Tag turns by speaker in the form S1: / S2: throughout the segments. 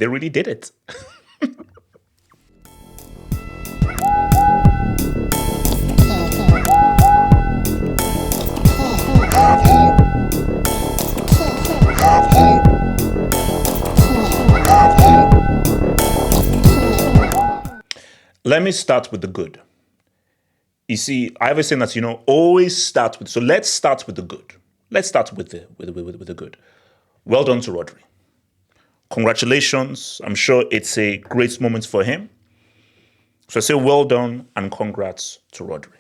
S1: they really did it. Let me start with the good. You see, I have a saying that, always start with, so let's start with the good. Let's start with the good. Well done to Rodri. Congratulations. I'm sure it's a great moment for him. So I say well done and congrats to Rodri.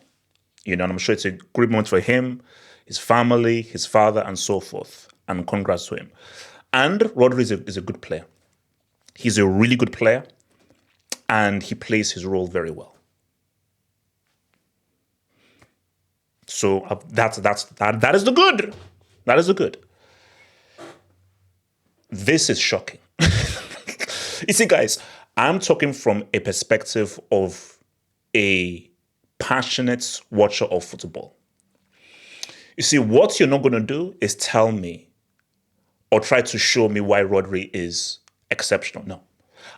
S1: And I'm sure it's a great moment for him, his family, his father, and so forth. And congrats to him. And Rodri is a good player. He's a really good player. And he plays his role very well. So that is the good. That is the good. This is shocking. You see, guys, I'm talking from a perspective of a passionate watcher of football. You see, what you're not going to do is tell me or try to show me why Rodri is exceptional. No.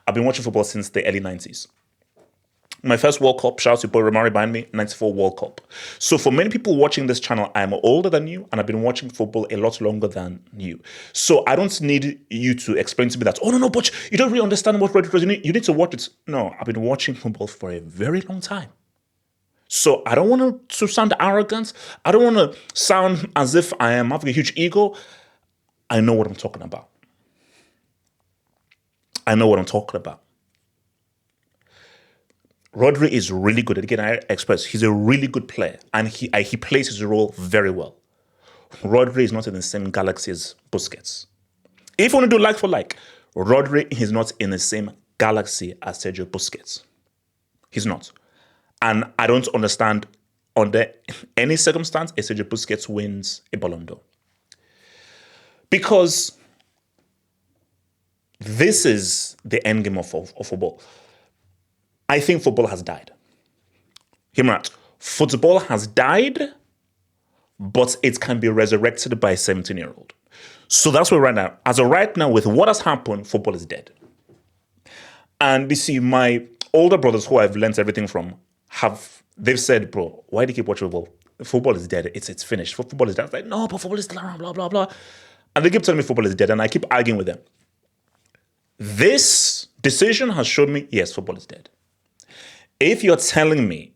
S1: I've been watching football since the early 90s. My first World Cup, shout out to Boy Romari behind me, 94 World Cup. So for many people watching this channel, I'm older than you, and I've been watching football a lot longer than you. So I don't need you to explain to me that, no, but you don't really understand what Rodri does. You need to watch it. No, I've been watching football for a very long time. So I don't want to sound arrogant. I don't want to sound as if I am having a huge ego. I know what I'm talking about. I know what I'm talking about. Rodri is really good. Again, I express he's a really good player, and he plays his role very well. Rodri is not in the same galaxy as Busquets. If you want to do like for like, Rodri is not in the same galaxy as Sergio Busquets. He's not. And I don't understand under any circumstance if Sergio Busquets wins a Ballon d'Or. Because this is the endgame of football. I think football has died. Hear me out. Football has died, but it can be resurrected by a 17-year-old. So that's where right now. As of right now, with what has happened, football is dead. And you see, my older brothers who I've learned everything from, they've said, bro, why do you keep watching football? Football is dead. It's finished. Football is dead. I was like, no, but football is still around, blah, blah, blah. And they keep telling me football is dead, and I keep arguing with them. This decision has shown me, yes, football is dead. If you're telling me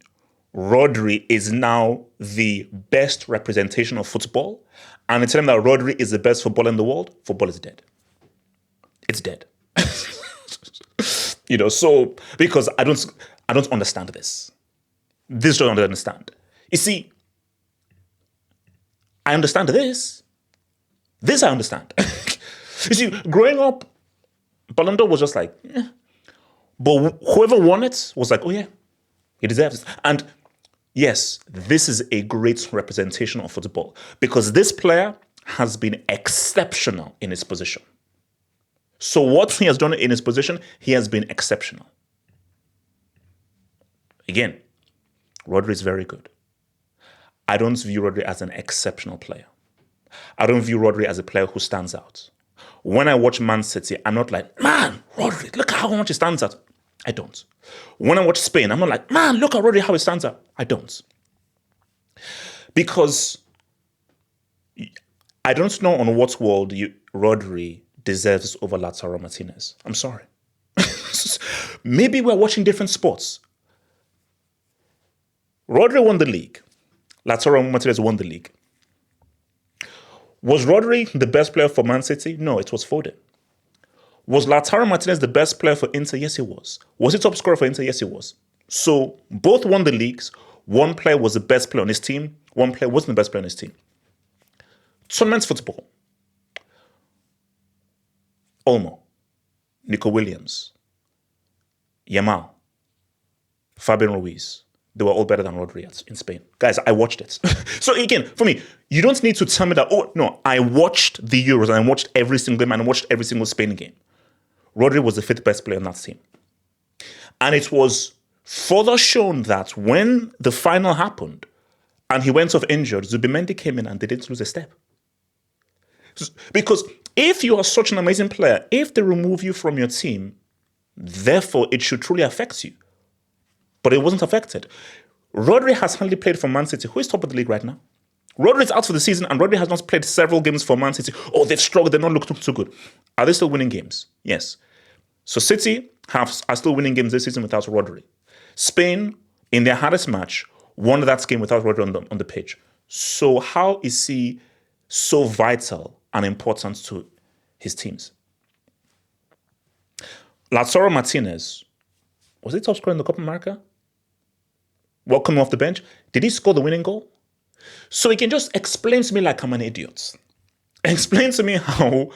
S1: Rodri is now the best representation of football, and you're telling me that Rodri is the best footballer in the world, football is dead. It's dead. So because I don't understand this. This don't understand. You see, I understand this. This I understand. You see, growing up, Ballon d'Or was just like, But whoever won it was like, oh yeah, he deserves it. And yes, this is a great representation of football because this player has been exceptional in his position. So what he has done in his position, he has been exceptional. Again, Rodri is very good. I don't view Rodri as an exceptional player. I don't view Rodri as a player who stands out. When I watch Man City, I'm not like, man, Rodri, look at how much he stands out. I don't. When I watch Spain, I'm not like, man, look at Rodri, how he stands out. I don't. Because I don't know on what world Rodri deserves over Lautaro Martinez. I'm sorry. Maybe we're watching different sports. Rodri won the league. Lautaro Martinez won the league. Was Rodri the best player for Man City? No, it was Foden. Was Lautaro Martinez the best player for Inter? Yes, he was. Was he top scorer for Inter? Yes, he was. So both won the leagues. One player was the best player on his team. One player wasn't the best player on his team. Tournament football. Olmo, Nico Williams, Yamal, Fabian Ruiz. They were all better than Rodri in Spain. Guys, I watched it. So again, for me, you don't need to tell me that, oh, no, I watched the Euros and I watched every single game and I watched every single Spain game. Rodri was the fifth best player on that team. And it was further shown that when the final happened and he went off injured, Zubimendi came in and they didn't lose a step. Because If you are such an amazing player, if they remove you from your team, therefore it should truly affect you. But it wasn't affected. Rodri has hardly played for Man City. Who is top of the league right now? Rodri is out for the season, and Rodri has not played several games for Man City. Oh, they've struggled. They're not looking too good. Are they still winning games? Yes. So City are still winning games this season without Rodri. Spain, in their hardest match, won that game without Rodri on the pitch. So how is he so vital and important to his teams? Lautaro Martinez, was he top scorer in the Copa America? Well, coming off the bench, did he score the winning goal? So he can just explain to me like I'm an idiot. Explain to me how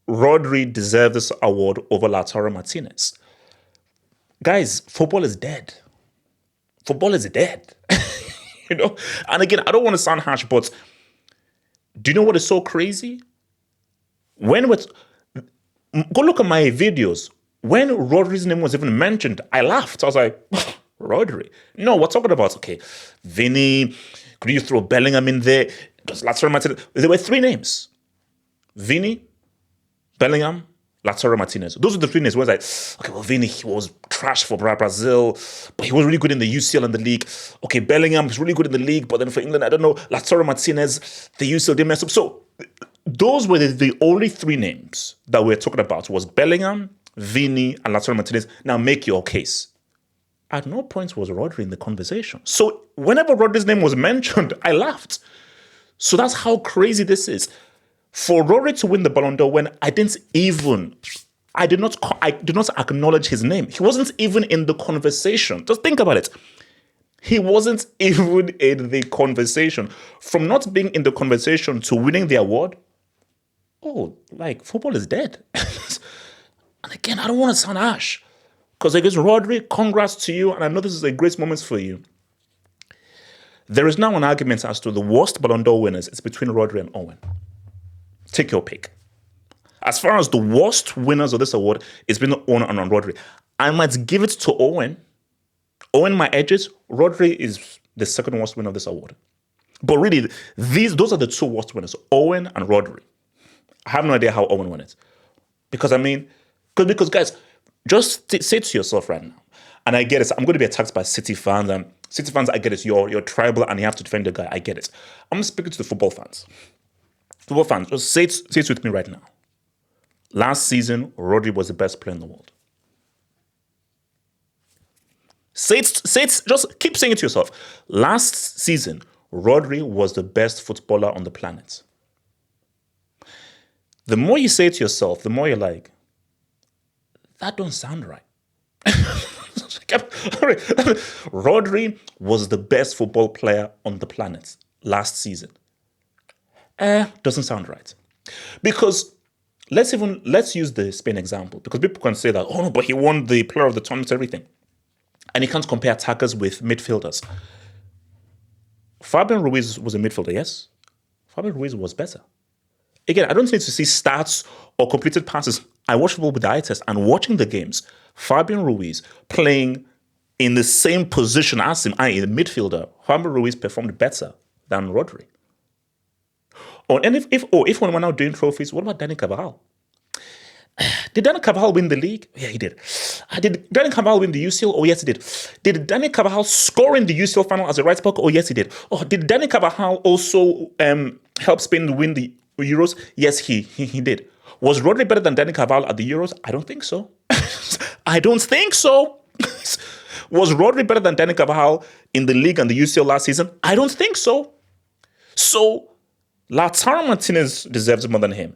S1: Rodri deserves this award over Lautaro Martinez. Guys, football is dead. Football is dead. And again, I don't want to sound harsh, but do you know what is so crazy? Go look at my videos. When Rodri's name was even mentioned, I laughed. I was like, Rodri? No, we're talking about, okay, Vini. Could you throw Bellingham in there? Lautaro Martinez. There were three names. Vini, Bellingham, Lautaro Martinez. Those are the three names. Where it's like, okay, well, Vini, he was trash for Brazil, but he was really good in the UCL and the league. Okay, Bellingham was really good in the league, but then for England, I don't know. Lautaro Martinez, the UCL didn't mess up. So those were the only three names that we're talking about was Bellingham, Vini, and Lautaro Martinez. Now make your case. At no point was Rodri in the conversation. So whenever Rodri's name was mentioned, I laughed. So that's how crazy this is. For Rodri to win the Ballon d'Or when I did not acknowledge his name. He wasn't even in the conversation. Just think about it. He wasn't even in the conversation. From not being in the conversation to winning the award, football is dead. And again, I don't want to sound harsh. Because I guess, Rodri, congrats to you, and I know this is a great moment for you. There is now an argument as to the worst Ballon d'Or winners. It's between Rodri and Owen. Take your pick. As far as the worst winners of this award, it's been Owen and Rodri. I might give it to Owen. Owen my edges. Rodri is the second worst winner of this award. But really, those are the two worst winners, Owen and Rodri. I have no idea how Owen won it. Because guys, just say to yourself right now, and I get it, I'm going to be attacked by City fans, and City fans, I get it, you're tribal and you have to defend the guy, I get it. I'm speaking to the football fans. Football fans, just say it with me right now. Last season, Rodri was the best player in the world. Say it, just keep saying it to yourself. Last season, Rodri was the best footballer on the planet. The more you say it to yourself, the more you're like, that don't sound right. Rodri was the best football player on the planet last season. Doesn't sound right. Because let's use the Spain example, because people can say that, oh no, but he won the player of the tournament, everything. And he can't compare attackers with midfielders. Fabian Ruiz was a midfielder, yes. Fabian Ruiz was better. Again, I don't need to see stats or completed passes. I watch football with the eye test, and watching the games, Fabian Ruiz playing in the same position as him, i.e. the midfielder, Fabian Ruiz performed better than Rodri. And if when we're now doing trophies, what about Dani Carvajal? Did Dani Carvajal win the league? Yeah, he did. Did Dani Carvajal win the UCL? Oh, yes, he did. Did Dani Carvajal score in the UCL final as a right back? Oh, yes, he did. Oh, did Dani Carvajal also help Spain win the Euros? Yes, he did. Was Rodri better than Dani Carvajal at the Euros? I don't think so. I don't think so. Was Rodri better than Dani Carvajal in the league and the UCL last season? I don't think so. So, Lautaro Martinez deserves it more than him.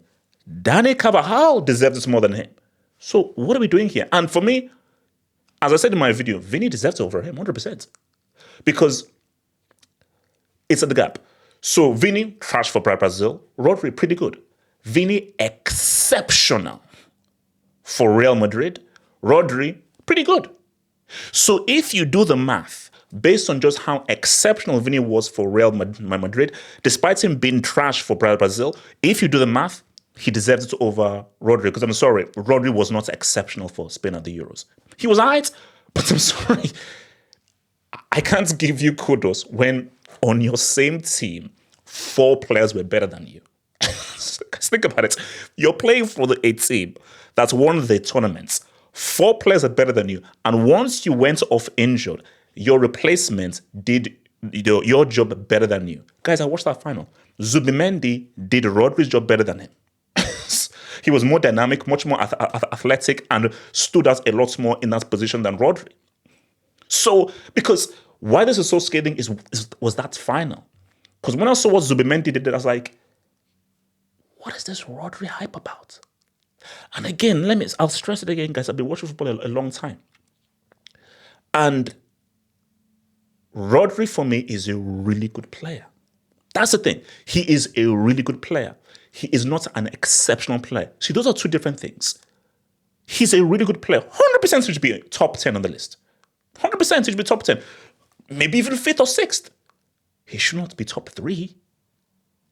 S1: Dani Carvajal deserves it more than him. So, what are we doing here? And for me, as I said in my video, Vini deserves it over him, 100%. Because it's at the gap. So, Vini, trash for Brazil. Rodri, pretty good. Vini, exceptional for Real Madrid. Rodri, pretty good. So if you do the math, based on just how exceptional Vini was for Real Madrid, despite him being trash for Brazil, if you do the math, he deserves it over Rodri. Because I'm sorry, Rodri was not exceptional for Spain at the Euros. He was alright, but I'm sorry. I can't give you kudos when on your same team, 4 players were better than you. Because think about it. You're playing for a team that's won the tournaments. 4 players are better than you. And once you went off injured, your replacement did your job better than you. Guys, I watched that final. Zubimendi did Rodri's job better than him. He was more dynamic, much more athletic, and stood out a lot more in that position than Rodri. So, because why this is so scathing was that final. Because when I saw what Zubimendi did, I was like, what is this Rodri hype about? And again, I'll stress it again, guys. I've been watching football a long time. And Rodri, for me, is a really good player. That's the thing. He is a really good player. He is not an exceptional player. See, those are two different things. He's a really good player. 100% he should be top 10 on the list. 100% he should be top 10. Maybe even 5th or 6th. He should not be top 3.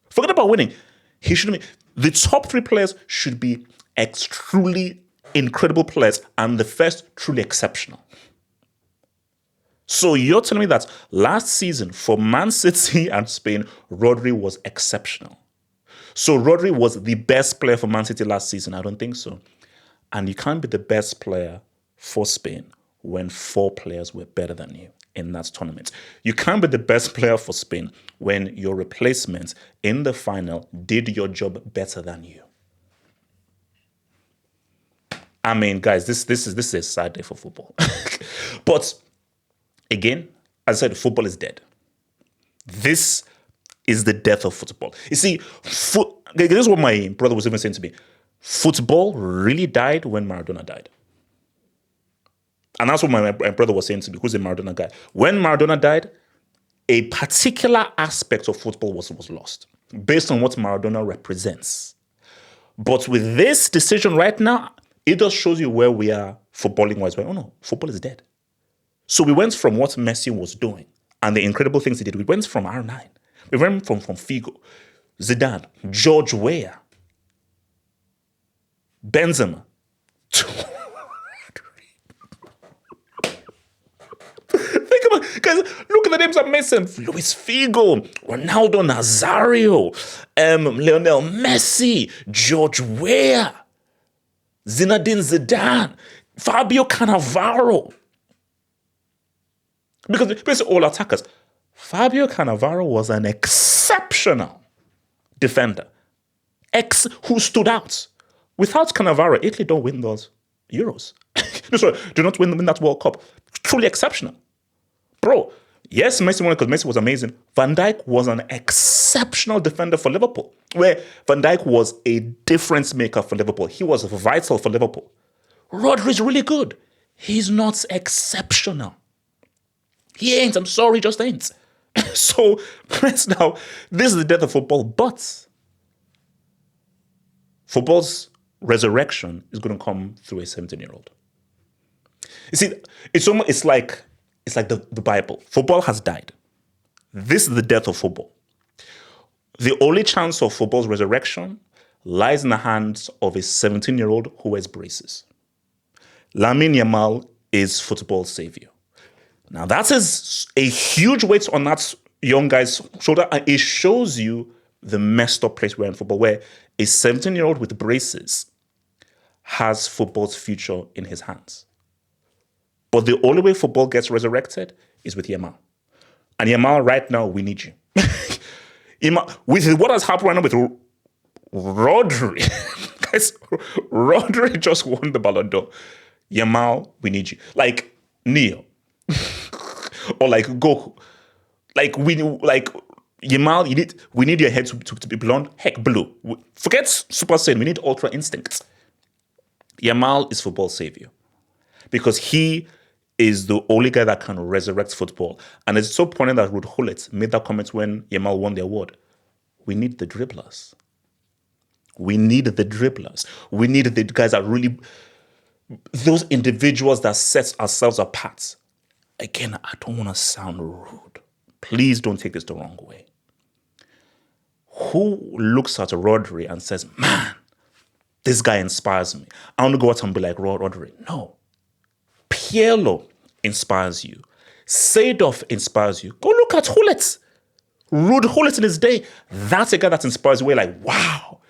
S1: Forget about winning. He shouldn't be. The top 3 players should be truly incredible players, and the first truly exceptional. So you're telling me that last season for Man City and Spain, Rodri was exceptional. So Rodri was the best player for Man City last season? I don't think so. And you can't be the best player for Spain when 4 players were better than you in that tournament. You can't be the best player for Spain when your replacement in the final did your job better than you. I mean, guys, this is a sad day for football. But again, as I said, football is dead. This is the death of football. You see, this is what my brother was even saying to me. Football really died when Maradona died. And that's what my brother was saying to me, who's a Maradona guy. When Maradona died, a particular aspect of football was lost based on what Maradona represents. But with this decision right now, it just shows you where we are footballing-wise. Oh no, football is dead. So we went from what Messi was doing and the incredible things he did. We went from R9. We went from Figo, Zidane, George Weah, Benzema. Think about it. Guys, look at the names I'm missing. Luis Figo, Ronaldo Nazario, Lionel Messi, George Weah, Zinedine Zidane, Fabio Cannavaro. Because basically all attackers. Fabio Cannavaro was an exceptional defender. Who stood out. Without Cannavaro, Italy don't win those Euros. Sorry, do not win that World Cup. Truly exceptional. Bro, yes, Messi won it because Messi was amazing. Van Dijk was an exceptional defender for Liverpool, where Van Dijk was a difference maker for Liverpool. He was vital for Liverpool. Rodri is really good. He's not exceptional. He ain't. I'm sorry, he just ain't. So, right now, this is the death of football, but football's resurrection is going to come through a 17-year-old. You see, it's like the Bible. Football has died. This is the death of football. The only chance of football's resurrection lies in the hands of a 17-year-old who wears braces. Lamine Yamal is football's savior. Now, that is a huge weight on that young guy's shoulder. And it shows you the messed up place we're in football, where a 17-year-old with braces has football's future in his hands. But the only way football gets resurrected is with Yamal. And Yamal, right now, we need you. With what has happened right now with Rodri, guys, Rodri just won the Ballon d'Or. Yamal, we need you. Like Neo. Or like Goku. Yamal, we need your head to be blonde. Heck, blue. Forget Super Saiyan. We need Ultra Instinct. Yamal is football's savior. Because he is the only guy that can resurrect football. And it's so poignant that Ruud Gullit made that comment when Yamal won the award. We need the dribblers. We need the dribblers. We need the guys that really, those individuals that set ourselves apart. Again, I don't want to sound rude. Please don't take this the wrong way. Who looks at Rodri and says, man, this guy inspires me. I want to go out and be like Rodri. No. Pirlo inspires you. Seedorf inspires you. Go look at Gullit. Ruud Gullit in his day. That's a guy that inspires you. We're like, wow,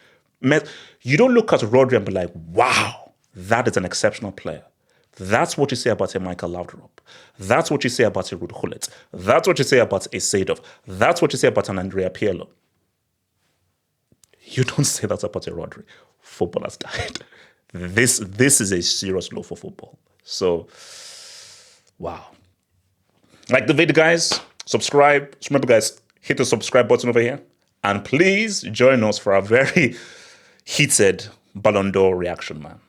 S1: You don't look at Rodri and be like, wow, that is an exceptional player. That's what you say about a Michael Laudrup. That's what you say about a Ruud Gullit. That's what you say about a Seedorf. That's what you say about an Andrea Pirlo. You don't say that about a Rodri. Football has died. This is a serious blow for football. So, wow. Like the video, guys. Subscribe. Remember, guys, hit the subscribe button over here. And please join us for our very heated Ballon d'Or reaction, man.